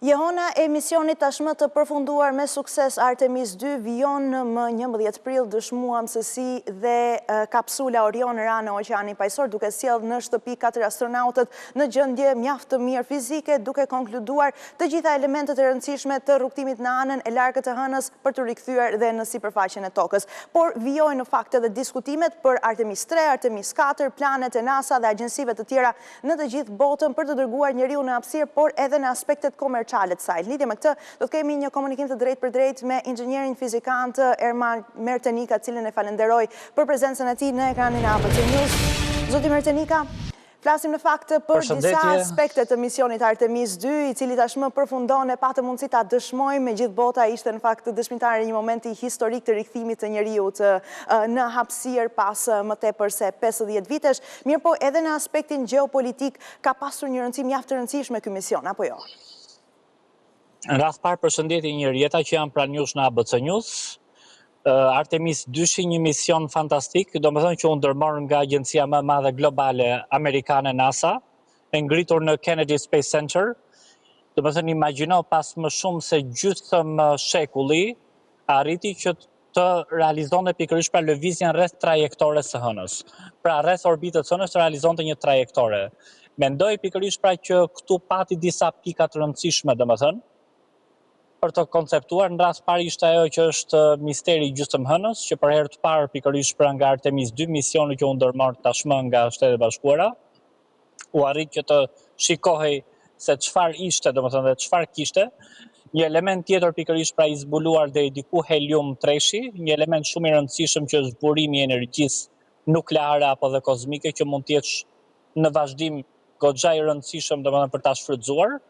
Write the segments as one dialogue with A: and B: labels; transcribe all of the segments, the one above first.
A: Jehona e misionit tashmë të përfunduar me sukses Artemis 2 vijon më 11 prill, dëshmuam se si dhe kapsula Orion ranë oqeanin pajësor, duke sjellë në shtëpi 4 astronautët në gjendje mjaft të mirë fizike, duke konkluduar të gjitha elementet e rëndësishme të rrugtimit në anën e largët të hënës për të rikthyer dhe në sipërfaqen e tokës. Por vijojnë në fakt edhe diskutimet për Artemis 3, Artemis 4, planet e NASA dhe agjensive të tjera në të gjithë botën për të dërguar njeriu në hapësirë, por edhe në aspektet komerciale. Lidhje me këtë, do të kemi një komunikim të drejt për drejt me inxhinierin fizikant Erman Mertenika, cilin e falenderoj për prezencën e tij në ekranin e ABC News. Zoti Mertenika, flasim në fakt për disa aspekte të misionit Artemis 2, i cili tashmë përfundon e patë mundësi ta dëshmojmë, me gjithë bota ishte në fakt dëshmitare një momenti historik të rikthimit të njeriut në hapësirë pas më tepër se 50 vitesh. Mirë po, edhe në aspektin gjeopolitik ka pasur një rëndësi mjaft të rëndësishme ky mision, apo jo?
B: Në rast parë përshëndetje njërieta që janë pranë jush në ABC News. Artemis 2 është një mision fantastik, domethënë që u ndërmor nga agjencia më e madhe globale amerikane NASA, e ngritur në Kennedy Space Center. Domethënë imagjino pas më shumë se gjysmë shekulli arriti që të realizonte pikërisht pra lëvizjen rreth trajektores së hënës. Pra rreth orbitës së hënës realizonte një trajektore. Mendoj pikërisht pra që këtu pati disa pika të rëndësishme, domethënë, për të konceptuar. Në rast parë ishte ajo që është misteri i gjysmëhënës, që për herë të parë pikërisht pra nga Artemis 2, misioni që u ndërmor tashmë nga Shtetet e Bashkuara, u arrit që të shikohej se çfarë ishte, domethënë dhe çfarë kishte. Një element tjetër pikërisht pra i zbuluar deri diku helium 3, një element shumë i rëndësishëm që është zburimi i energjisë nukleare apo dhe kozmike, që mund të jetë në vazhdim goxha i rëndësishëm domethënë për ta shfrytzuar.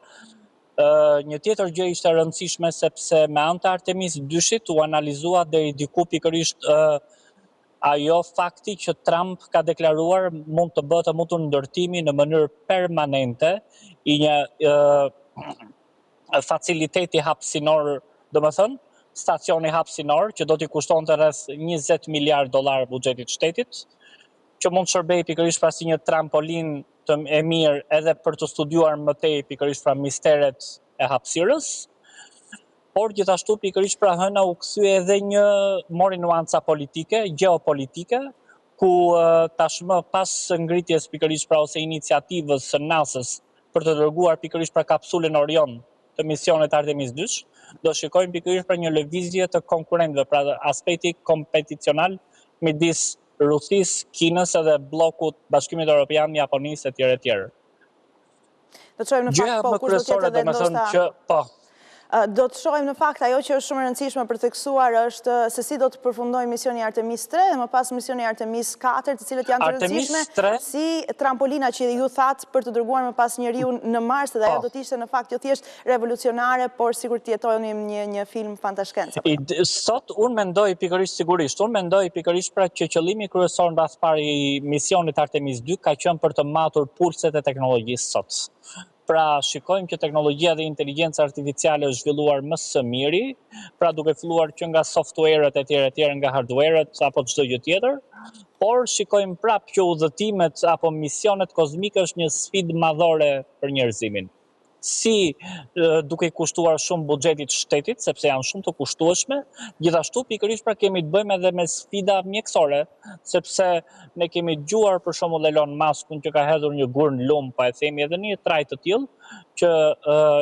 B: Një tjetër gjë ishte e rëndësishme sepse me anë të Artemis 2-shit u analizua deri diku pikërisht ajo fakti që Trump ka deklaruar mund të bëhet mutur ndërtimi në mënyrë permanente i një faciliteti hapësinor, domethënë stacioni hapësinor që do t'i kushtonte rreth $20 miliardë buxhetit shtetit, që mund të shërbejë pikërisht pra si një trampolin e mirë edhe për të studiuar më tej pikërisht pra misteret e hapësirës, por gjithashtu pikërisht pra hëna u kthye edhe mori nuanca politike, gjeopolitike, ku tashmë pas ngritjes pikërisht pra ose iniciativës së NASA-s për të dërguar pikërisht pra kapsulën Orion të misionit Artemis 2, do shikojmë pikërisht pra një lëvizje të konkurrentëve, pra aspekti kompeticional midis Rusisë, Kinës edhe bllokut Bashkimit Evropian, Japonisë etj. etj.
A: Do të shohim në fakt po kush do të jetë edhe ndoshta. Do të shohim në fakt ajo që është shumë e rëndësishme për të theksuar është se si do të përfundojë misioni Artemis 3 dhe më pas misioni Artemis 4, të cilët janë të rëndësishme si trampolina që ju thatë për të dërguar më pas njeriu në Mars, dhe ajo do të ishte në fakt jo thjesht revolucionare, por sikur të jetonim një film fantashkencë.
B: Sot unë mendoj pikërisht pra që qëllimi kryesor mbas parë i misionit Artemis 2 ka qenë për të matur pulset e teknologjisë sot. Pra shikojmë që teknologjia dhe inteligjenca artificiale është zhvilluar më së miri, pra duke filluar që nga softwarët etj. Nga hardwarët apo çdo gjë tjetër, por shikojmë prapë që udhëtimet apo misionet kozmike është një sfidë madhore për njerëzimin. Si duke i kushtuar shumë buxhetit shtetit, sepse janë shumë të kushtueshme, gjithashtu pikërisht pra kemi të bëjmë edhe me sfida mjekësore, sepse ne kemi dëgjuar për shembull Elon Muskun që ka hedhur një gur në lum, pa e themi edhe një trajt të tillë, që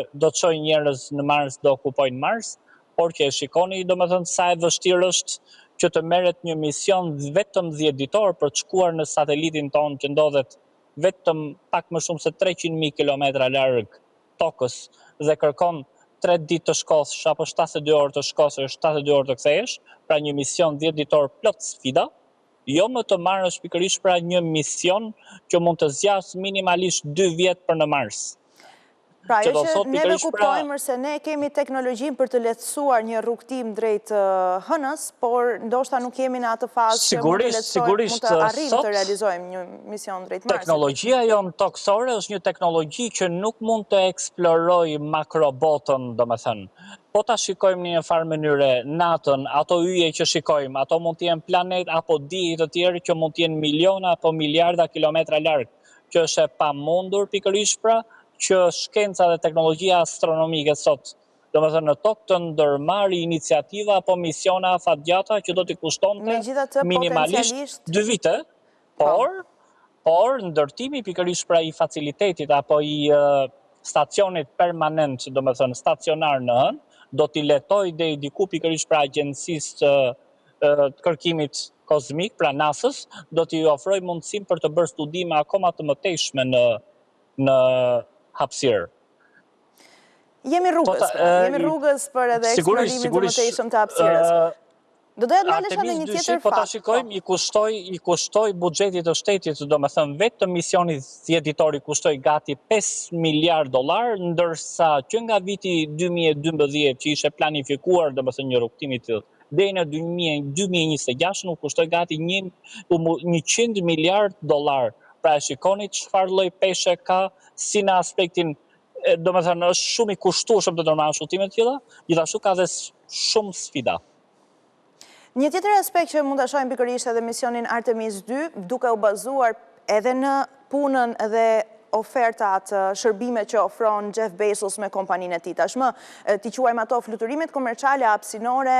B: do të çojë njerëz në Mars, do okupojnë Mars, por që e shikoni domethënë sa e vështirë është që të merret një mision vetëm 10 ditor për të shkuar në satelitin tonë që ndodhet vetëm pak më shumë se 300.000 kilometra larg tokës dhe kërkon 3 ditë të shkosësh apo 72 orë të shkosësh, 72 orë të kthehesh, pra një mision 10 ditor plot sfida, jo më të marrësh pikërisht pra një mision që mund të zgjas minimalisht 2 vjet për në Mars.
A: Pra, jo që ne do kuptojmë se ne kemi teknologjinë për të lehtësuar një rrugtim drejt hënës, por ndoshta nuk jemi në atë fazë që mund të arrijmë të realizojmë një mision drejt Marsit.
B: Teknologjia jonë toksore është një teknologji që nuk mund të eksplorojë makrobotën, domethënë. Po ta shikojmë në një farë mënyre natën, ato yje që shikojmë, ato mund të jenë planet apo dije të tjerë që mund të jenë miliona apo miliarda kilometra larg, që është e pamundur pikërisht pra që shkenca dhe teknologjia astronomike sot, do më thënë në tokë të ndërmarrë iniciativa apo misiona afatgjata që do t'i kushtonte minimalisht 2 vite, por ndërtimi pikërisht pra i facilitetit apo i stacionit permanent, do më thënë stacionar në hënë, do t'i letoj dhe i diku pikërisht pra agjencisë të kërkimit kozmik, pra NASA-s, do t'i ofroj mundësim për të bërë studime akoma të mëtejshme në hapësirë.
A: Jemi rrugës për edhe eksplorimin të mëtejshëm të hapësirës. Do doja të ndalesha në një tjetër fakt.
B: Po ta shikojmë, i kushtoi buxhetit të shtetit, do me thënë vetë të misionit thjetitor i kushtoi gati $5 miliardë, ndërsa që nga viti 2012 që ishe planifikuar, do me thënë një rrugtim i tillë, deri në 2026 nuk kushtoi gati $100 miliardë. Pra e shikoni çfarë lloj peshe ka si në aspektin, do me thënë është shumë i kushtueshëm të ndërmarrë shëtime të tilla, gjithashtu ka dhe shumë sfida.
A: Një tjetër aspekt që mund të shohim pikërisht edhe misionin Artemis 2, duke u bazuar edhe në punën dhe ofertat, shërbime që ofron Jeff Bezos me kompaninë e tij. Tashmë, ti quajmë ato fluturimet komerciale hapësinore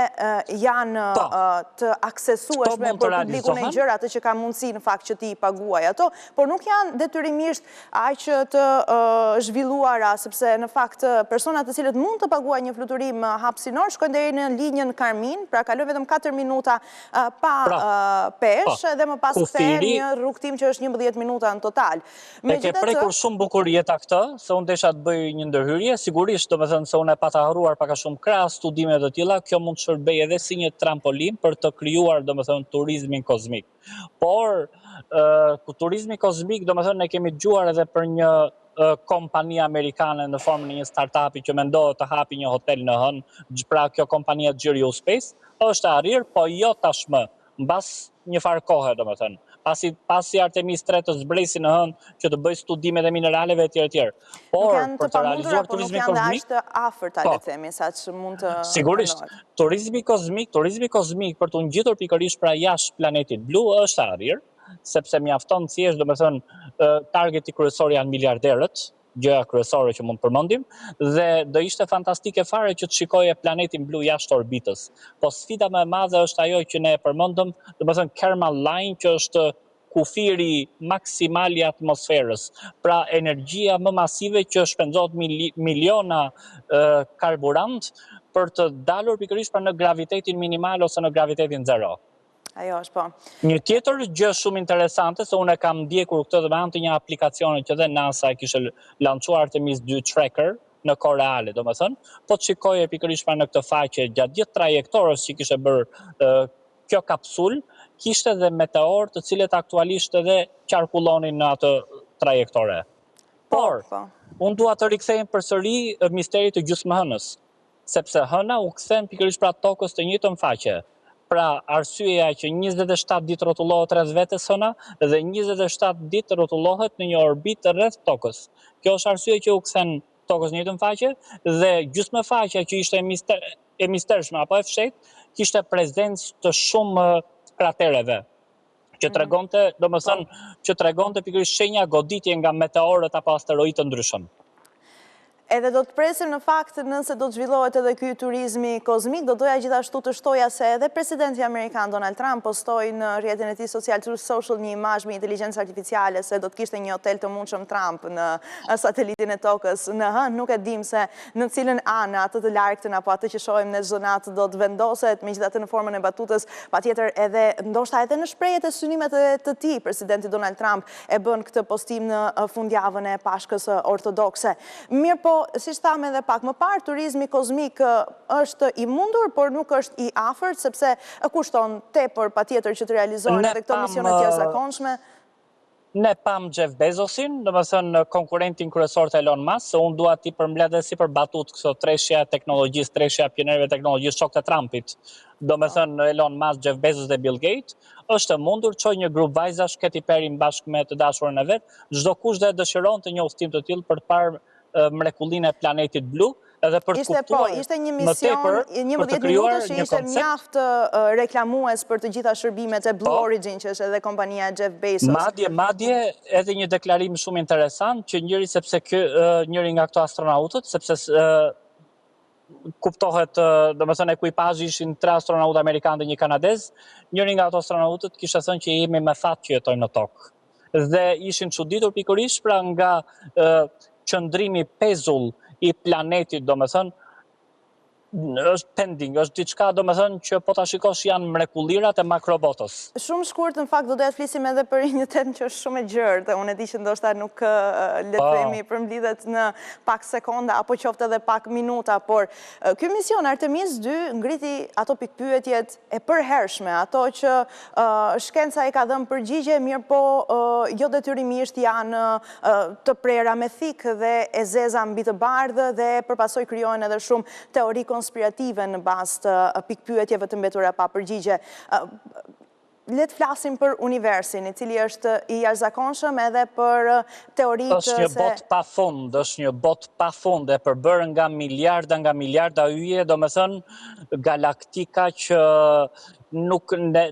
A: janë të aksesueshme për publikun e gjerë, atë që ka mundësi në fakt që ti i paguaj ato, por nuk janë detyrimisht aq të zhvilluara, sepse në fakt personat të cilët mund të paguajnë një fluturim hapësinor shkojnë deri në linjën Karmin, pra kalojnë vetëm 4 minuta pa peshë dhe më pas kthehen një rrugtim që është 11 minuta në total.
B: Kur shumë bukur jeta këtë, se unë desha të bëj një ndërhyrje, sigurisht do me thënë se unë e pata harruar paka shumë krahas studime të tilla, kjo mund të shërbej edhe si një trampolin për të krijuar do me thënë turizmin kozmik. Por turizmi kozmik do me thënë ne kemi dëgjuar edhe për një kompani amerikane në formën e një startupi që mendohet të hapi një hotel në hënë, pra kjo kompania Giriu Space, është arrir, po jo tashmë, mbas një farë kohe do me thënë. Pasi Artemis 3 të zbresi në hënë që të bëj studimet e mineraleve etj. Por për të realizuar turizmin kozmik, sigurisht, turizmi kozmik për të ngjitur pikërisht pra jashtë planetit blu është arrir, sepse mjafton thjesht, do me thënë, targeti kryesor janë miliarderët, gjëja kryesore që mund përmendim, dhe do ishte fantastike fare që të shikoje planetin blu jashtë orbitës. Po sfida më e madhe është ajo që ne e përmendëm, do të thënë Kármán line, që është kufiri maksimal i atmosferës, pra energjia më masive që shpenzohet miliona karburant për të dalur pikërisht në gravitetin minimal ose në gravitetin zero.
A: Ajo është po.
B: Një tjetër gjë shumë interesante, se unë e kam ndjekur këtë dhe me anë të një aplikacioni që dhe NASA e kishte lançuar Artemis 2 Tracker në kohë reale, do me thënë, po të shikoje pikërisht në këtë faqe gjatë gjithë trajektorës që kishte bërë kjo kapsul, kishte dhe meteor të cilët aktualisht edhe qarkullonin në atë trajektore. Por, unë dua të rikthejmë përsëri misterit të gjysmëhënës, sepse hëna u kthen pikërisht pra tokës të njëjtën faqe. Pra arsyeja që 27 ditë rrotullohet rreth vetes hëna dhe 27 ditë rrotullohet në një orbitë rreth tokës. Kjo është arsye që u kthen tokës në njëjtën faqe dhe gjysmëfaqja që ishte e mistershme apo e fshehtë kishte prezencë të shumë kratereve, që tregonte, domethënë, që tregonte pikërisht shenja goditje nga meteorët apo asteroidë të ndryshëm.
A: Edhe do të presim në fakt nëse do të zhvillohet edhe ky turizmi kozmik, do doja gjithashtu të shtoja se edhe presidenti amerikan Donald Trump postoi në rrjetin e tij social Truth Social një imazh me intelegencë artificiale se do të kishte një hotel të mundshëm Trump në satelitin e tokës në hënë, nuk e dim se në cilën anë, atë të largëtën apo atë që shohim në zonat do të vendoset, megjithatë në formën e batutës, patjetër edhe ndoshta edhe në shprehjet e synimet të tij, presidenti Donald Trump e bën këtë postim në fundjavën e Pashkës ortodokse. Mirë po, si thamë edhe pak më parë, turizmi kozmik është i mundur, por nuk është i afërt, sepse kushton tepër patjetër që të realizohen edhe këto misione të jashtëzakonshme.
B: Ne pam Jeff Bezosin, domethënë konkurentin kryesor të Elon Musk, se unë dua ti përmbledh si për batut këto treshja e teknologjisë, treshja e pionerëve të teknologjisë, shokët e Trumpit. Domethënë Elon Musk, Jeff Bezos dhe Bill Gates, është e mundur çoj një grup vajzash këtë i perin bashkë me të dashurën e vet, çdo kush dhe dëshiron të një udhtim të tillë për të parë mrekullinë e planetit blu, edhe për të kuptuar
A: Ishte një
B: më
A: mision,
B: tepër
A: 11
B: për të krijuar
A: minuta që
B: një
A: ishte
B: koncept.
A: mjaft reklamues për të gjitha shërbimet e Blue Origin, që është edhe kompania e Jeff Bezos.
B: Madje edhe një deklarim shumë interesant që sepse njëri nga këto astronautët, sepse kuptohet, domethënë ekuipazhi ishin 3 astronautë amerikanë dhe një kanadez, njëri nga ato astronautët kishte thënë që jemi me fat që jetojmë në tokë. Dhe ishin çuditur pikërisht pra nga qëndrimi pezull i planetit, domethënë është pending, është diçka domethënë që po ta shikosh janë mrekullirat e makrobotës.
A: Shumë shkurt në fakt do të flisim edhe për një temë që është shumë e gjerë, unë e di që ndoshta nuk le të themi përmbledhet në pak sekonda apo qoftë edhe pak minuta, por ky mision Artemis 2 ngriti ato pikpyetjet e përhershme, ato që shkenca i ka dhënë përgjigje, mirë po jo detyrimisht janë të prera me thikë dhe e zeza mbi të bardhë dhe përpasoj krijohen edhe shumë teori konspirative në bazë të pikpyetjeve të mbetura pa përgjigje. Le të flasim për universin, i cili është i jashtëzakonshëm edhe për teoritë se...
B: Është një botë pafund, është një botë pafund e përbërë nga miliarda yje, domethënë galaktika që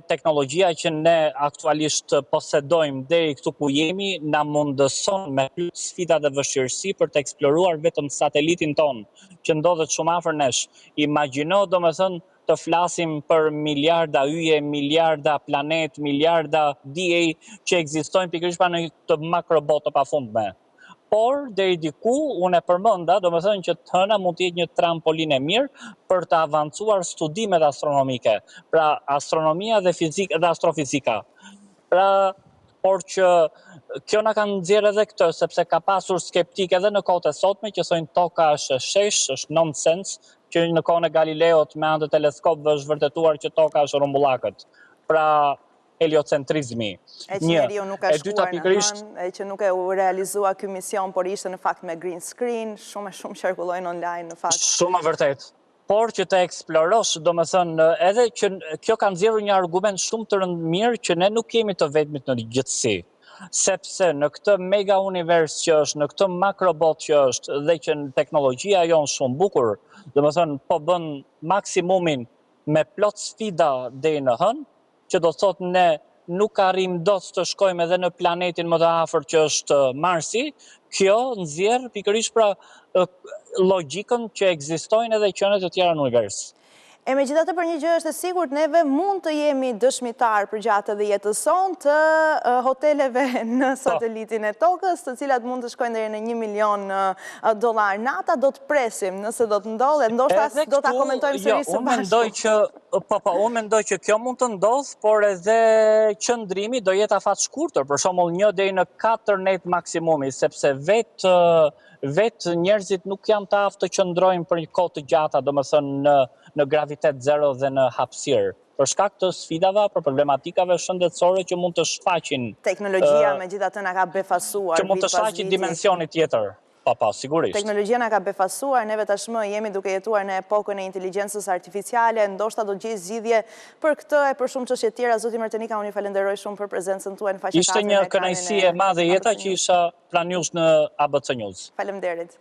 B: teknologjia që ne aktualisht posedojmë deri këtu ku jemi, na mundëson me plot sfida dhe vështirësi për të eksploruar vetëm satelitin ton, që ndodhet shumë afër nesh. Imagjino, domethënë, të flasim për miliarda yje, miliarda planet, miliarda diej që ekzistojnë pikërisht në këtë makrobotë të pafundme. Por, deri diku, unë e përmenda, domethënë që hëna mund të jetë një trampolinë e mirë për të avancuar studimet astronomike, pra astronomia dhe fizika dhe astrofizika. Pra, por që kjo na ka nxjerrë edhe këtë, sepse ka pasur skeptik edhe në kohët e sotme që thonë toka është shesh, është nonsense, që në kohën e Galileot me anë të teleskopëve është vërtetuar që toka është rrumbullakët. Pra heliocentrizmi.
A: E që njeriu nuk ka shkuar në hënë, e që nuk e u realizua ky mision, por ishte në fakt me green screen, shumë qarkullojnë online në fakt.
B: Shumë vërtet. Por që të eksplorosh, domethënë, edhe që kjo ka nxjerrur një argument shumë të rëndëmirë që ne nuk jemi të vetmit në gjithësi. Sepse në këtë mega univers që është, në këtë makrobot që është, dhe që teknologjia jonë shumë bukur, domethënë po bën maksimumin me plot sfida deri në hënë, që do të thotë ne nuk arrim dot të shkojmë edhe në planetin më të afërt që është Marsi, kjo nxjerr pikërisht pra logjikën që ekzistojnë edhe qenet të tjera në univers.
A: E megjithatë për një gjë është e sigurt, neve mund të jemi dëshmitar për gjatë edhe jetës sonë të hoteleve në satelitin e tokës, të cilat mund të shkojnë deri në $1 milion nata, do të presim nëse do të ndodhe, ndoshta do ta komentojmë sërish së bashku.
B: Unë mendoj që kjo mund të ndodhë, por edhe qëndrimi do jetë afat shkurtër, për shembull 1 deri në 4 net maksimumi, sepse vetë njerëzit nuk janë të aftë të qëndrojnë për një kohë të gjata, domethënë në gravitet zero dhe në hapësirë. Për shkak të sfidave, për problematikave shëndetësore që mund të shfaqin.
A: Teknologjia megjithatë na ka befasuar.
B: Që mund të shfaqin dimensioni tjetër. Sigurisht.
A: Teknologjia na ka befasuar, neve tashmë jemi duke jetuar në epokën e inteligjencës artificiale, ndoshta do gjej zgjidhje për këtë e për shumë çështje tjera. Zoti Martenika, unë ju falenderoj shumë për prezencën tuaj në faqe 4.
B: Ishte një kënaqësi e madhe jeta që isha pranë jush në ABC News.
A: Faleminderit.